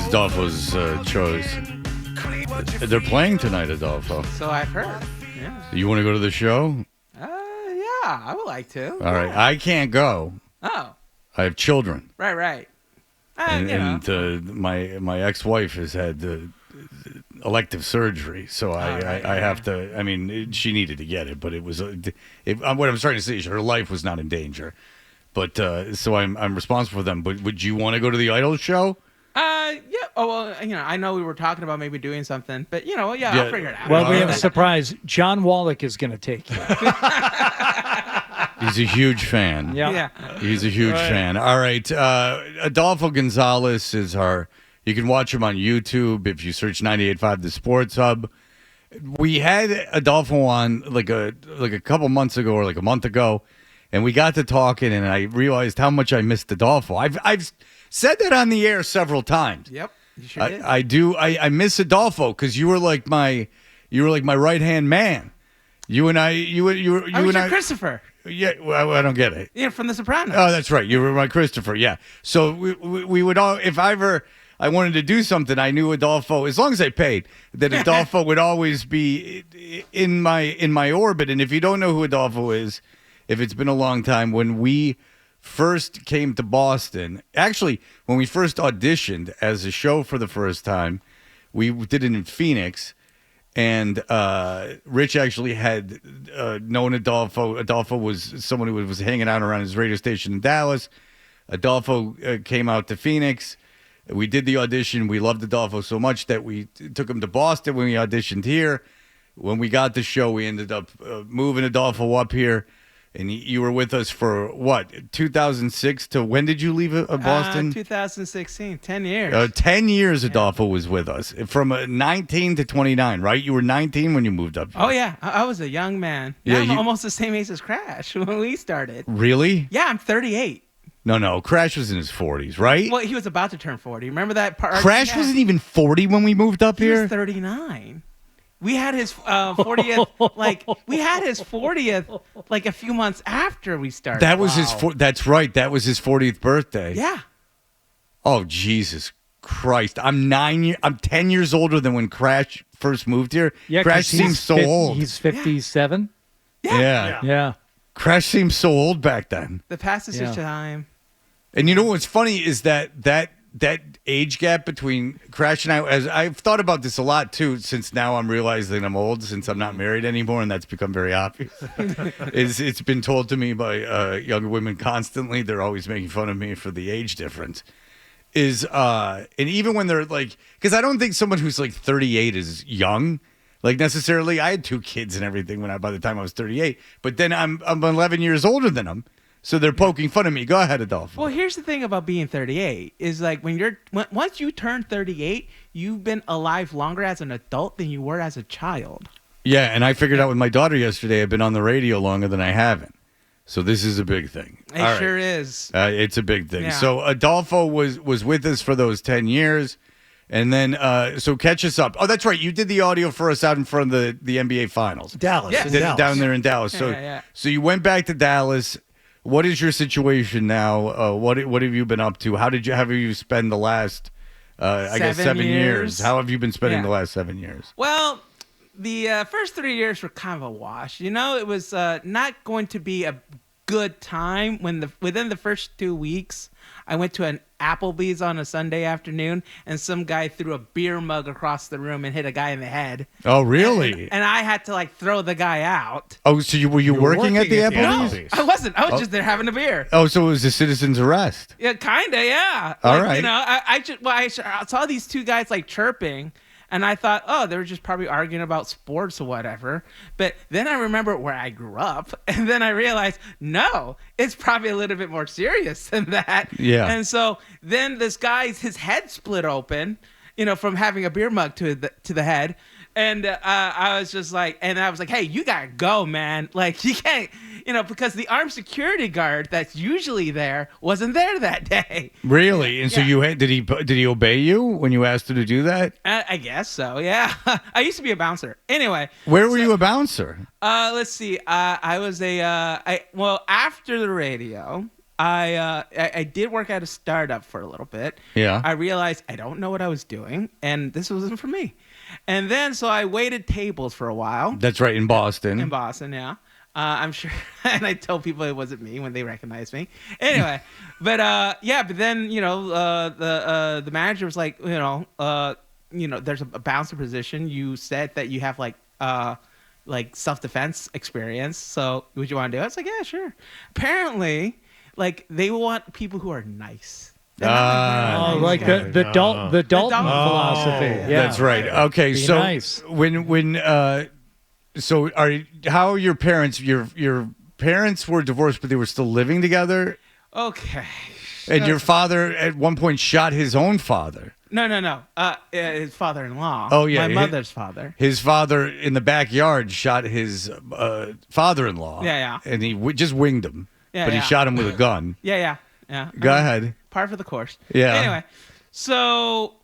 Adolfo's choice. They're playing tonight, Adolfo. So I've heard. Yeah. You want to go to the show? Yeah, I would like to. All right. I can't go. Oh. I have children. Right. And my ex-wife has had elective surgery, so I have to. I mean, she needed to get it, but it was. What I'm trying to say is her life was not in danger, but so I'm responsible for them. But would you want to go to the Idol show? Yeah. Oh well, I know we were talking about maybe doing something, but I'll figure it out. Well, we have a surprise. John Wallach is going to take you. He's a huge fan. Yeah. He's a huge fan. All right. Adolfo Gonzalez is you can watch him on YouTube if you search 98.5 The Sports Hub. We had Adolfo on like a couple months ago or like a month ago, and we got to talking, and I realized how much I missed Adolfo. I've said that on the air several times. Yep. You sure did. I do. I miss Adolfo because you were like my right hand man. You and I. You and I. Christopher. Yeah, well, I don't get it. Yeah, from The Sopranos. Oh, that's right. You were my Christopher. Yeah. So we would all, if I wanted to do something, I knew Adolfo, as long as I paid, that Adolfo would always be in my orbit. And if you don't know who Adolfo is, if it's been a long time, when we first came to Boston, actually, when we first auditioned as a show for the first time, we did it in Phoenix. And Rich actually had known Adolfo. Adolfo was someone who was hanging out around his radio station in Dallas. Adolfo came out to Phoenix. We did the audition. We loved Adolfo so much that we took him to Boston when we auditioned here. When we got the show, we ended up moving Adolfo up here. And you were with us for, what, 2006 to when did you leave Boston? 2016, 10 years. 10 years Adolfo was with us, from 19 to 29, right? You were 19 when you moved up here. Oh, yeah. I was a young man. Yeah, I'm almost the same age as Crash when we started. Really? Yeah, I'm 38. No. Crash was in his 40s, right? Well, he was about to turn 40. Remember that part? Crash wasn't even 40 when we moved up here? He was 39. We had his 40th, we had his 40th, a few months after we started. That was that's right. That was his 40th birthday. Yeah. Oh, Jesus Christ. I'm 10 years older than when Crash first moved here. Yeah, Crash seems so old. He's 57. Yeah. Crash seems so old back then. The passage of time. And you know what's funny is that age gap between Crash and as I've thought about this a lot too, since now I'm realizing I'm old, since I'm not married anymore, and that's become very obvious. It's been told to me by younger women constantly. They're always making fun of me for the age difference. And even when they're because I don't think someone who's 38 is young, necessarily. I had 2 kids and everything by the time I was 38, but then I'm 11 years older than them. So they're poking fun at me. Go ahead, Adolfo. Well, here's the thing about being 38 is once you turn 38, you've been alive longer as an adult than you were as a child. Yeah, and I figured out with my daughter yesterday, I've been on the radio longer than I haven't. So this is a big thing. It sure is. It's a big thing. Yeah. So Adolfo was with us for those 10 years. And then, so catch us up. Oh, that's right. You did the audio for us out in front of the NBA Finals. Dallas. Yes. Dallas. Down there in Dallas. So you went back to Dallas. What is your situation now? What have you been up to? How have you spend the last, 7 years? How have you been spending the last 7 years? Well, the first 3 years were kind of a wash. It was not going to be a good time within the first 2 weeks. I went to an Applebee's on a Sunday afternoon, and some guy threw a beer mug across the room and hit a guy in the head. Oh, really? And I had to throw the guy out. Oh, so were you working at the Applebee's? No, I wasn't. I was just there having a beer. Oh, so it was a citizen's arrest. Yeah, kind of, yeah. All right. I saw these 2 guys chirping, and I thought, oh, they were just probably arguing about sports or whatever. But then I remember where I grew up, and then I realized, no, it's probably a little bit more serious than that. Yeah. And so then this guy's, his head split open, from having a beer mug to the head. And I was just hey, you gotta go, man. You can't, because the armed security guard that's usually there wasn't there that day. Really? And so did he obey you when you asked him to do that? I guess so. Yeah. I used to be a bouncer. Anyway. Where were you a bouncer? Let's see. I was after the radio, I did work at a startup for a little bit. Yeah. I realized I don't know what I was doing, and this wasn't for me. And then so I waited tables for a while That's right, in Boston. in Boston. Yeah. I'm sure, and I told people it wasn't me when they recognized me. Anyway, but then the manager was like, there's a bouncer position. You said that you have like self-defense experience, so would you want to do it? I was like, yeah, sure. Apparently, like they want people who are nice. They're not like guys. the Dalton philosophy. Yeah. Yeah. That's right. Okay, Be so nice. how are your parents? Your parents were divorced, but they were still living together. Okay. And your father at one point shot his own father. No. His father-in-law. Oh, yeah. My mother's father. His father in the backyard shot his father-in-law. Yeah. And he just winged him. Yeah, but he yeah. shot him with a gun. Yeah. Go ahead. Par for the course. Yeah. Anyway, so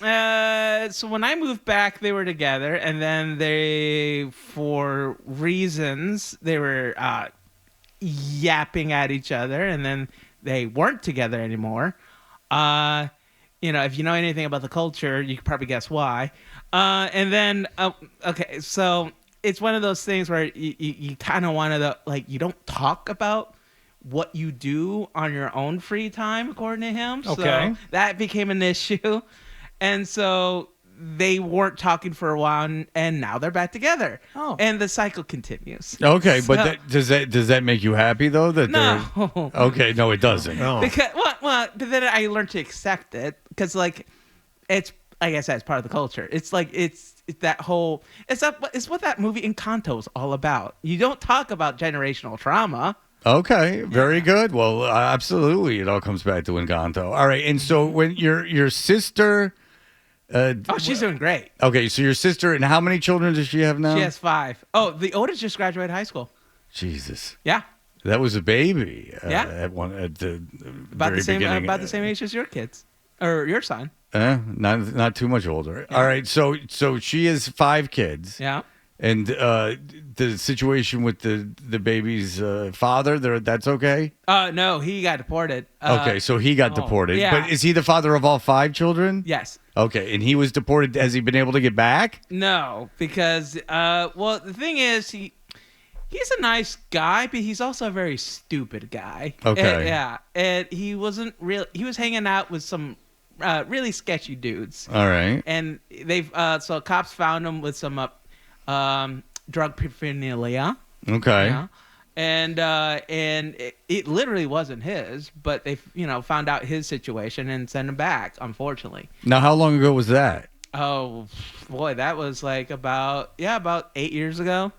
when I moved back, they were together, and then they, for reasons, they were yapping at each other, and then they weren't together anymore. If you know anything about the culture, you could probably guess why. And then, okay, so it's one of those things where you kind of want to, you don't talk about what you do on your own free time, according to him. Okay. So that became an issue. And so they weren't talking for a while, and now they're back together. Oh. And the cycle continues. Okay, So- but does that make you happy though? That No. they're okay. No, it doesn't. Oh. Because but then I learned to accept it because it's like I said, it's part of the culture. It's like it's that whole it's what that movie Encanto is all about. You don't talk about generational trauma. Okay, very good. Well, absolutely, it all comes back to Encanto. All right, and so when your sister, Oh, she's doing great. okay, so your sister, and how many children does she have now? She has 5. Oh, the oldest just graduated high school. Jesus, Yeah, that was a baby. Yeah. at the about very the same beginning. about the same age as your kids or your son. Not too much older. All right, so she has 5 kids. Yeah. And the situation with the baby's father, that's okay? No, he got deported. Okay, so he got deported. yeah. But is he the father of all 5 children? Yes. Okay, and he was deported. Has he been able to get back? No, because the thing is he's a nice guy, but he's also a very stupid guy. Okay. And he wasn't real. He was hanging out with some really sketchy dudes. All right. And they've so cops found him with some drug paraphernalia. Okay. Yeah. And it literally wasn't his, but they found out his situation and sent him back, unfortunately. Now, how long ago was that? Oh boy, that was like about 8 years ago.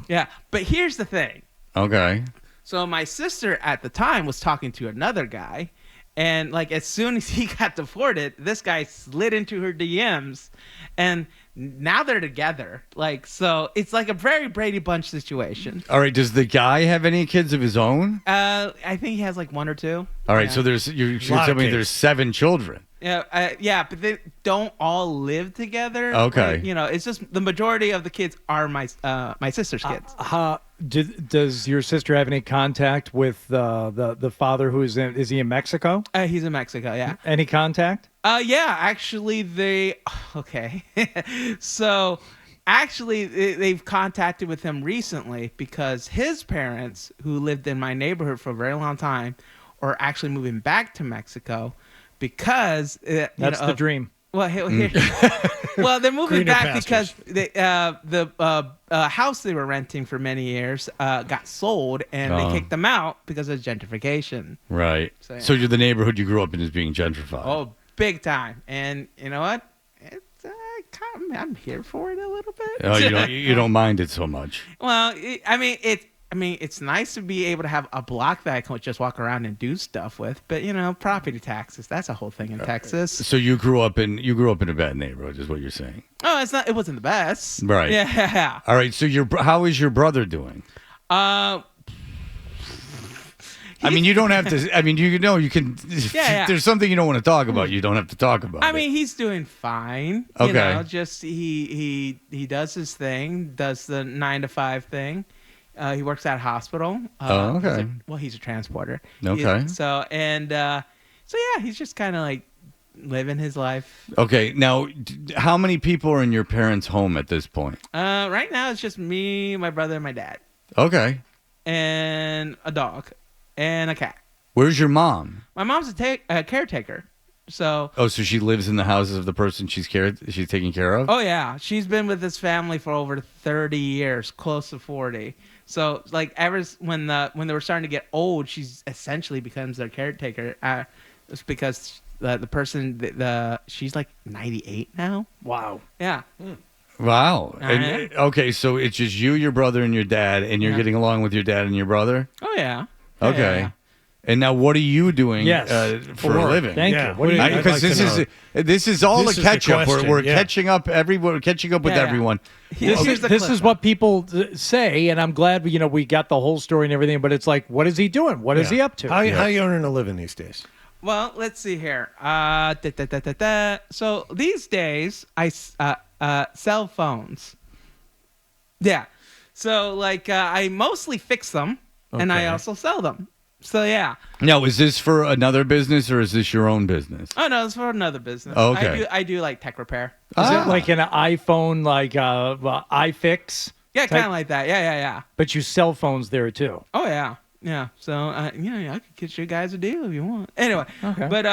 Yeah, but here's the thing. Okay. So my sister at the time was talking to another guy, and like as soon as he got deported, this guy slid into her DMs, and now they're together. Like, so it's like a very Brady Bunch situation. All right. Does the guy have any kids of his own? I think he has like 1 or 2. All right. Yeah. So you're Lot of telling me kids. there's 7 children. Yeah, but they don't all live together. Okay. Like, it's just the majority of the kids are my sister's kids. Does your sister have any contact with the father who is he in Mexico? He's in Mexico, yeah. Any contact? Yeah, actually okay. So actually they've contacted with him recently because his parents, who lived in my neighborhood for a very long time, are actually moving back to Mexico because That's the dream. Well, here, well, they're moving Greener back pastures. because the house they were renting for many years got sold, and they kicked them out because of gentrification. Right. So, yeah. So the neighborhood you grew up in is being gentrified. Oh, big time! And you know what? It's I'm here for it a little bit. Oh, you don't mind it so much. Well, it's nice to be able to have a block that I can just walk around and do stuff with. But property taxes, that's a whole thing in Texas. So you grew up in a bad neighborhood, is what you're saying. Oh, it wasn't the best. Right. Yeah. All right. So how is your brother doing? I mean, you don't have to. I mean, you can. Yeah. If there's something you don't want to talk about, you don't have to talk about. I mean, he's doing fine. Okay. Just he does his thing, does the 9 to 5 thing. He works at a hospital. Oh, okay. He's a transporter. Okay. So yeah, he's just kind of like living his life. Okay. Now, how many people are in your parents' home at this point? Right now it's just me, my brother, and my dad, Okay. and a dog, and a cat. Where's your mom? My mom's a caretaker. So. Oh, so she lives in the houses of the person she's taking care of? Oh yeah, she's been with this family for over 30 years, close to 40. So like when they were starting to get old, she's essentially becomes their caretaker. It's because the person she's like 98 now. Wow. Yeah. Wow. And, okay, so it's just you, your brother, and your dad, and you're getting along with your dad and your brother? Oh yeah. Okay. Yeah. And now, what are you doing for a living? Thank you. What do you Because this is all This a is the catch up. question, We're yeah. catching up. We're catching up with Yeah, yeah. everyone. Here's the This clip, is what people say, and I'm glad we got the whole story and everything. But it's like, what is he doing? What is he up to? How you earning a living these days? Well, let's see here. So these days, I sell phones. Yeah. So like I mostly fix them, and I Okay. also sell them. So yeah. Now, is this for another business or is this your own business? Oh no, it's for another business. Oh, okay. I do like tech repair. Is it like an iPhone, like iFix? Yeah, type- kind of like that. Yeah. But you sell phones there too. Oh yeah. Yeah. So I could get you guys a deal if you want. Anyway. Okay. But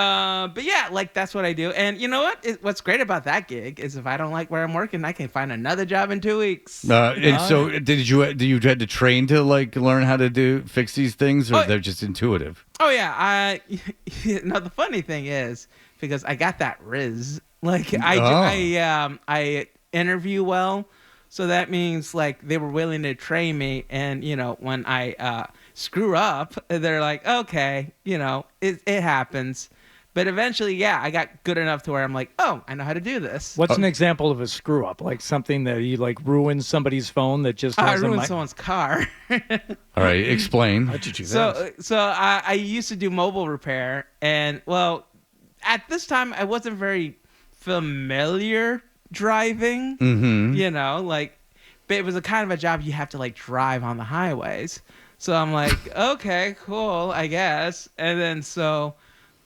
yeah, like that's what I do. And you know what? What's great about that gig is if I don't like where I'm working, I can find another job in 2 weeks. And so, did you had to train to like learn how to fix these things, or they're just intuitive? Oh yeah. The funny thing is because I got that riz. Like I interview well, so that means like they were willing to train me, and when I screw up, they're like, okay, it happens. But eventually, I got good enough to where I'm like, oh, I know how to do this. What's an example of a screw up? Like something that you like ruined somebody's phone that just I has a ruined someone's car. All right, explain. How'd you do that? So I used to do mobile repair, and well, at this time I wasn't very familiar driving. Mm-hmm. But it was a kind of a job you have to like drive on the highways. So I'm like, okay, cool, I guess. And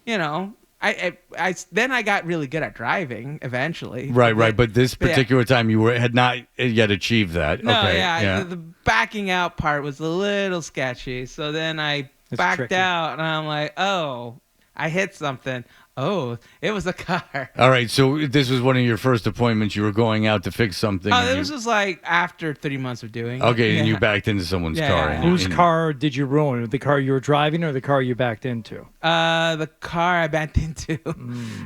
then I got really good at driving eventually. Right. But this particular time, you had not yet achieved that. No, okay. The backing out part was a little sketchy. So then I It's backed tricky. out, and I'm like, oh, I hit something. Oh, it was a car. All right. So this was one of your first appointments. You were going out to fix something. Oh, and this was like after 3 months of doing it. okay, and Yeah. you backed into someone's Yeah, car. yeah, and- yeah. Whose and- car did you ruin? The car you were driving or the car you backed into? The car I backed into.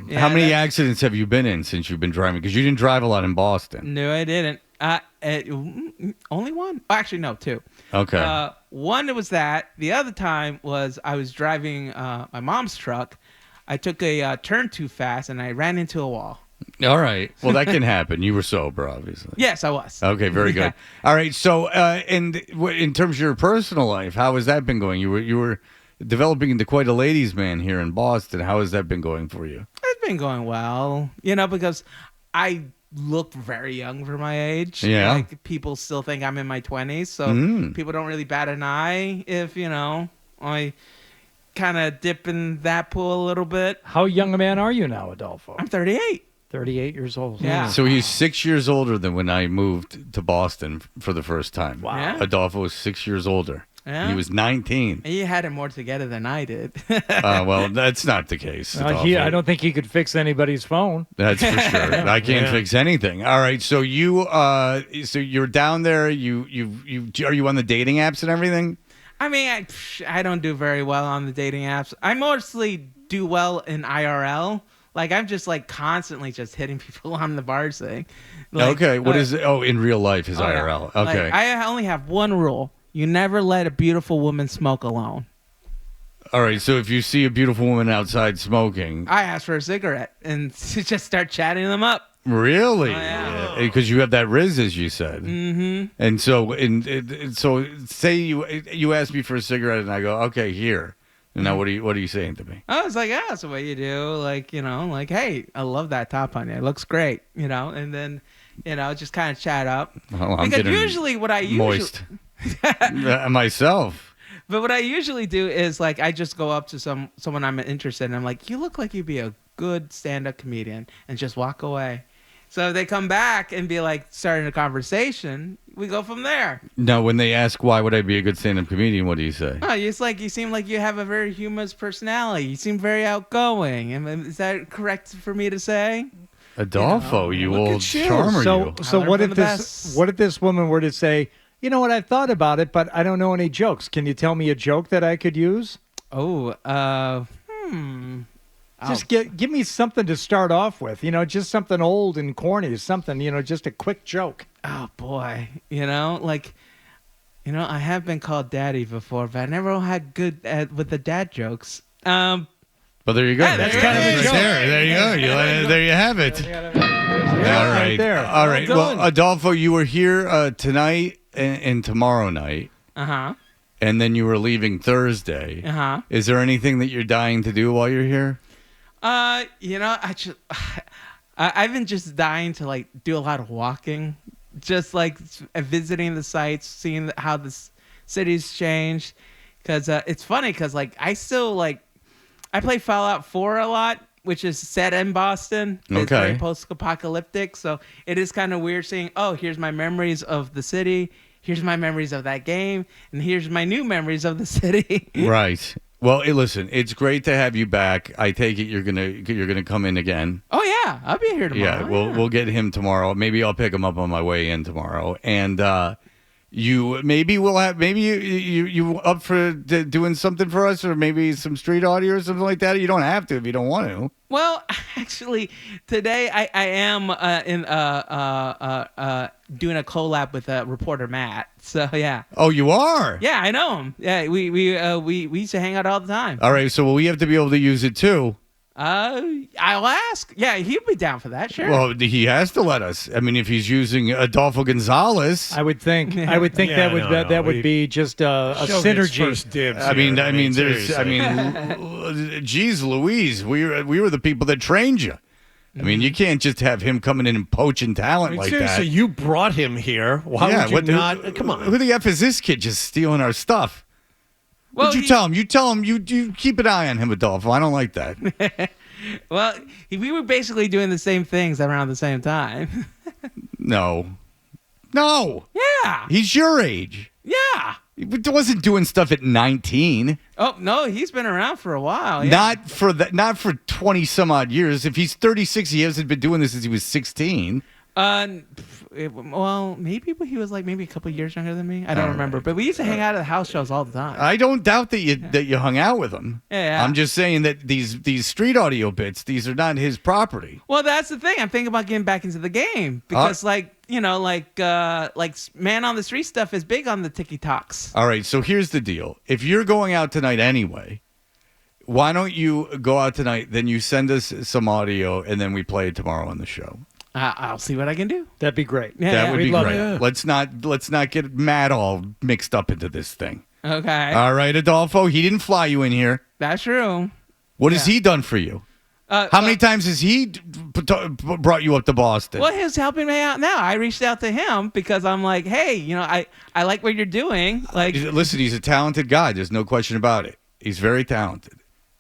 Yeah, How many that- accidents have you been in since you've been driving? Because you didn't drive a lot in Boston. No, I didn't. Only one. Oh, actually, no, two. Okay. One, it was that. The other time was I was driving my mom's truck. I took a turn too fast, and I ran into a wall. All right. Well, that can happen. You were sober, obviously. Yes, I was. Okay, very good. Yeah. All right. So, in terms of your personal life, how has that been going? You were developing into quite a ladies' man here in Boston. How has that been going for you? It's been going well, because I look very young for my age. Yeah. Like, people still think I'm in my 20s, so people don't really bat an eye if, I kind of dip in that pool a little bit. How young a man are you now, Adolfo? I'm 38. 38 years old. Yeah. So he's 6 years older than when I moved to Boston for the first time. Wow. Yeah. Adolfo was 6 years older. Yeah. He was 19. You had it more together than I did. Well, that's not the case. Adolfo. I don't think he could fix anybody's phone. That's for sure. I can't Yeah. fix anything. All right. So you're down there. Are you on the dating apps and everything? I mean, I don't do very well on the dating apps. I mostly do well in IRL. Like, I'm just like constantly just hitting people on the bars thing. Like, Okay. What is it? Oh, in real life is oh, yeah. IRL. Like, Okay. I only have one rule. You never let a beautiful woman smoke alone. All right. So if you see a beautiful woman outside smoking, I ask for a cigarette and just start chatting them up. really? Oh, yeah. Because you have that riz, as you said. Mm-hmm. And so say you ask me for a cigarette, and I go, okay, here. And now what are you saying to me? I was like, yeah, that's what you do. Like, like, hey, I love that top on you. It looks great, and then, just kind of chat up. Well, I'm Because getting usually what I moist. Myself. But what I usually do is like I just go up to someone I'm interested in. I'm like, you look like you'd be a good stand-up comedian, and just walk away. So if they come back and be like starting a conversation, we go from there. Now, when they ask why would I be a good stand-up comedian, what do you say? Oh, it's like you seem like you have a very humorous personality. You seem very outgoing. Is that correct for me to say? Adolfo, you look old at you. charmer, So, you. so learned what from if the this? best. What if this woman were to say, you know what? I thought about it, but I don't know any jokes. Can you tell me a joke that I could use? Oh, Just give me something to start off with. Just something old and corny. Something, just a quick joke. Oh boy, I have been called daddy before, but I never had good with the dad jokes. Well, there you go. Yeah, that's kind of a Right joke. There you go. There you have it. All right. there. All right. Well Well, Adolfo, you were here tonight and tomorrow night, Uh-huh. and then you were leaving Thursday. Uh-huh. Is there anything that you're dying to do while you're here? I've been just dying to like do a lot of walking, just like visiting the sites, seeing how this city's changed. Cause it's funny, cause like I still like I play Fallout 4 a lot, which is set in Boston. It's Okay. very post-apocalyptic, so it is kind of weird seeing, oh, here's my memories of the city, here's my memories of that game, and here's my new memories of the city. Right. Well, hey, listen, it's great to have you back. I take it you're gonna come in again. Oh yeah, I'll be here tomorrow. Yeah, we'll get him tomorrow. Maybe I'll pick him up on my way in tomorrow. And you up for doing something for us, or maybe some street audio or something like that. You don't have to if you don't want to. Well, actually, today I am doing a collab with reporter Matt. So yeah. Oh, you are. Yeah, I know him. Yeah, we used to hang out all the time. All right, so we have to be able to use it too. I'll ask. Yeah, he'd be down for that. Sure. Well, he has to let us. I mean, if he's using Adolfo Gonzalez, I would think. Yeah, that would be just a Show gets synergy. first dibs I mean, here. geez, Louise, we were the people that trained you. I mean, you can't just have him coming in and poaching talent like seriously, that. you brought him here. Why would you not? Come on. Who the F is this kid just stealing our stuff? well, What'd you tell him? You tell him you keep an eye on him, Adolfo. I don't like that. Well, we were basically doing the same things around the same time. No. Yeah. He's your age. Yeah. He wasn't doing stuff at 19. Oh no, he's been around for a while. Yeah. Not for 20 some odd years. If he's 36, he hasn't been doing this since he was 16. Well, maybe he was like maybe a couple years younger than me. I don't remember, but we used to hang out at the house shows all the time. I don't doubt that you hung out with him. Yeah. I'm just saying that these street audio bits, these are not his property. Well, that's the thing. I'm thinking about getting back into the game because, like Man on the Street stuff is big on the TikToks. All right, so here's the deal. If you're going out tonight anyway, why don't you go out tonight, then you send us some audio, and then we play it tomorrow on the show. I'll see what I can do. That'd be great. Yeah, That would we'd be love great. it. Let's not get Matt all mixed up into this thing. Okay, All right, Adolfo, he didn't fly you in here. that's true. What has he done for you? How many times has he brought you up to Boston? Well, he's helping me out now. I reached out to him because I'm like, hey, I like what you're doing. Like, Listen, he's a talented guy. There's no question about it. He's very talented.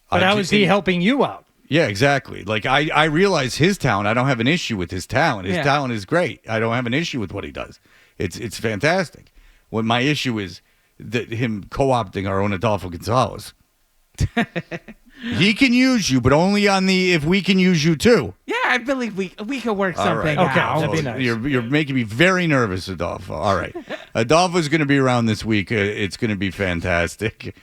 But how is he helping you out? Yeah, exactly. Like I realize his talent. I don't have an issue with his talent. His talent is great. I don't have an issue with what he does. It's fantastic. What my issue is that him co-opting our own Adolfo Gonzalez. He can use you, but only on the if we can use you too. yeah, I believe we could work All something right. Okay, out. that'd be nice. You're making me very nervous, Adolfo. All right. Adolfo's going to be around this week. It's going to be fantastic.